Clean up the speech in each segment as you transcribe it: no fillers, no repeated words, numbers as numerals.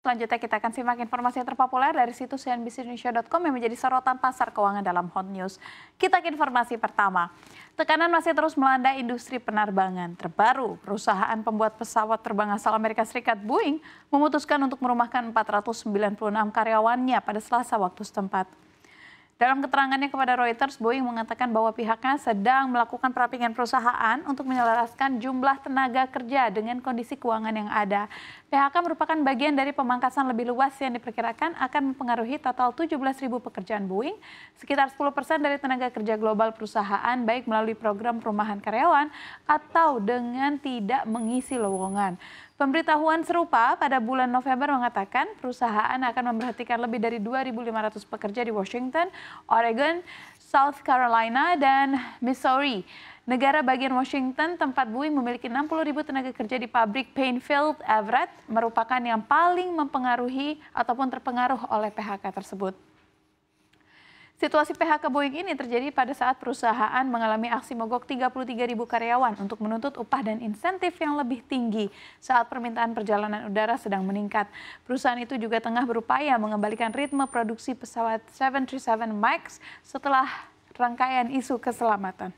Selanjutnya kita akan simak informasi yang terpopuler dari situs cnbcindonesia.com yang menjadi sorotan pasar keuangan dalam Hot News. Kita ke informasi pertama. Tekanan masih terus melanda industri penerbangan. Terbaru, perusahaan pembuat pesawat terbang asal Amerika Serikat Boeing memutuskan untuk merumahkan 496 karyawannya pada Selasa waktu setempat. Dalam keterangannya kepada Reuters, Boeing mengatakan bahwa pihaknya sedang melakukan perampingan perusahaan untuk menyelaraskan jumlah tenaga kerja dengan kondisi keuangan yang ada. PHK merupakan bagian dari pemangkasan lebih luas yang diperkirakan akan mempengaruhi total 17.000 pekerjaan Boeing, sekitar 10% dari tenaga kerja global perusahaan, baik melalui program perumahan karyawan atau dengan tidak mengisi lowongan. Pemberitahuan serupa pada bulan November mengatakan perusahaan akan memperhatikan lebih dari 2.500 pekerja di Washington, Oregon, South Carolina, dan Missouri. Negara bagian Washington, tempat Boeing memiliki 60.000 tenaga kerja di pabrik Painfield, Everett, merupakan yang paling mempengaruhi ataupun terpengaruh oleh PHK tersebut. Situasi PHK Boeing ini terjadi pada saat perusahaan mengalami aksi mogok 33.000 karyawan untuk menuntut upah dan insentif yang lebih tinggi saat permintaan perjalanan udara sedang meningkat. Perusahaan itu juga tengah berupaya mengembalikan ritme produksi pesawat 737 MAX setelah rangkaian isu keselamatan.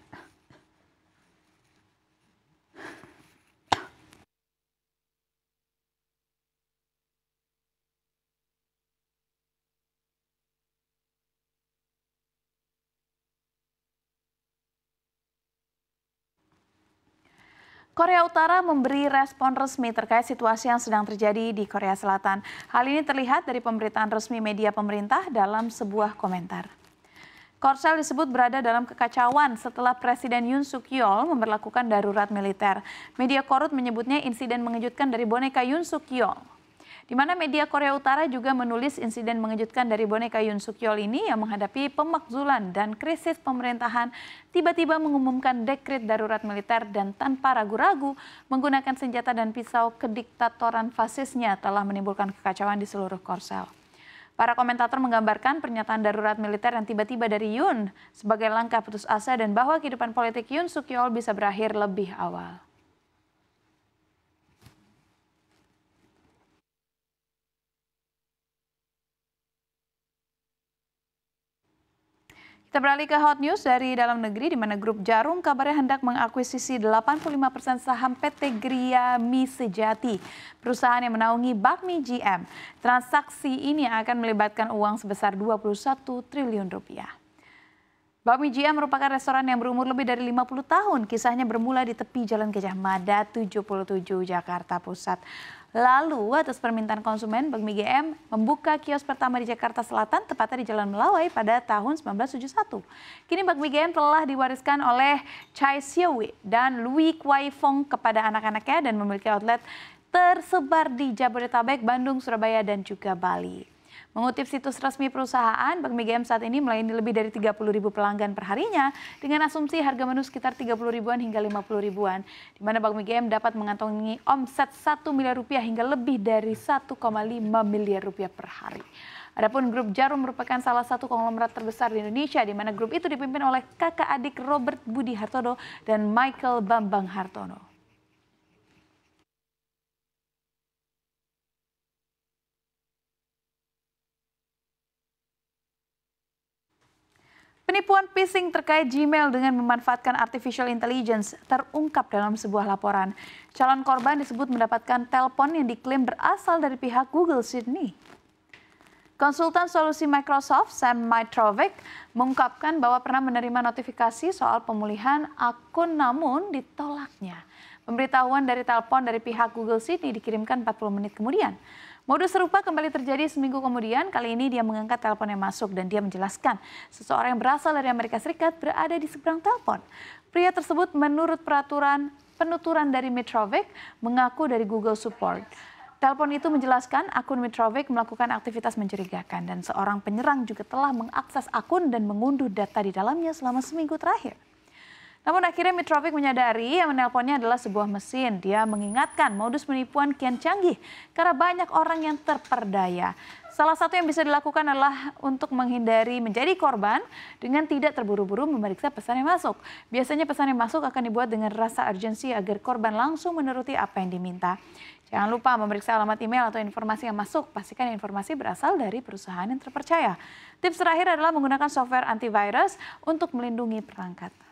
Korea Utara memberi respon resmi terkait situasi yang sedang terjadi di Korea Selatan. Hal ini terlihat dari pemberitaan resmi media pemerintah dalam sebuah komentar. Korsel disebut berada dalam kekacauan setelah Presiden Yoon Suk Yeol memberlakukan darurat militer. Media Korut menyebutnya insiden mengejutkan dari boneka Yoon Suk Yeol. Di mana media Korea Utara juga menulis insiden mengejutkan dari boneka Yoon Suk Yeol ini yang menghadapi pemakzulan dan krisis pemerintahan tiba-tiba mengumumkan dekret darurat militer dan tanpa ragu-ragu menggunakan senjata dan pisau kediktatoran fasisnya telah menimbulkan kekacauan di seluruh Korsel. Para komentator menggambarkan pernyataan darurat militer yang tiba-tiba dari Yoon sebagai langkah putus asa dan bahwa kehidupan politik Yoon Suk Yeol bisa berakhir lebih awal. Kita beralih ke Hot News dari dalam negeri, di mana grup Jarum kabarnya hendak mengakuisisi 85% saham PT Gria Mi Sejati, perusahaan yang menaungi Bakmi GM. Transaksi ini akan melibatkan uang sebesar 21 triliun rupiah. Bakmi GM merupakan restoran yang berumur lebih dari 50 tahun. Kisahnya bermula di tepi Jalan Gajah Mada 77, Jakarta Pusat. Lalu atas permintaan konsumen, Bakmi GM membuka kios pertama di Jakarta Selatan, tepatnya di Jalan Melawai pada tahun 1971. Kini Bakmi GM telah diwariskan oleh Chai Siawi dan Louis Kwai Fong kepada anak-anaknya dan memiliki outlet tersebar di Jabodetabek, Bandung, Surabaya, dan juga Bali. Mengutip situs resmi perusahaan, Bakmi GM saat ini melayani lebih dari 30.000 pelanggan perharinya dengan asumsi harga menu sekitar 30 ribuan hingga 50 ribuan, di mana Bakmi GM dapat mengantongi omset 1 miliar rupiah hingga lebih dari 1,5 miliar rupiah per hari. Adapun grup Jarum merupakan salah satu konglomerat terbesar di Indonesia, di mana grup itu dipimpin oleh kakak adik Robert Budi Hartono dan Michael Bambang Hartono. Penipuan phishing terkait Gmail dengan memanfaatkan artificial intelligence terungkap dalam sebuah laporan. Calon korban disebut mendapatkan telepon yang diklaim berasal dari pihak Google Sydney. Konsultan solusi Microsoft, Sam Mitrovic, mengungkapkan bahwa pernah menerima notifikasi soal pemulihan akun namun ditolaknya. Pemberitahuan dari telepon dari pihak Google Sydney dikirimkan 40 menit kemudian. Modus serupa kembali terjadi seminggu kemudian. Kali ini dia mengangkat telepon yang masuk dan dia menjelaskan seseorang yang berasal dari Amerika Serikat berada di seberang telepon. Pria tersebut menurut penuturan dari Mitrovic mengaku dari Google Support. Telepon itu menjelaskan akun Mitrovic melakukan aktivitas mencurigakan dan seorang penyerang juga telah mengakses akun dan mengunduh data di dalamnya selama seminggu terakhir. Namun akhirnya Mitrovic menyadari yang menelponnya adalah sebuah mesin. Dia mengingatkan modus penipuan kian canggih karena banyak orang yang terperdaya. Salah satu yang bisa dilakukan adalah untuk menghindari menjadi korban dengan tidak terburu-buru memeriksa pesan yang masuk. Biasanya pesan yang masuk akan dibuat dengan rasa urgensi agar korban langsung menuruti apa yang diminta. Jangan lupa memeriksa alamat email atau informasi yang masuk. Pastikan informasi berasal dari perusahaan yang terpercaya. Tips terakhir adalah menggunakan software antivirus untuk melindungi perangkat.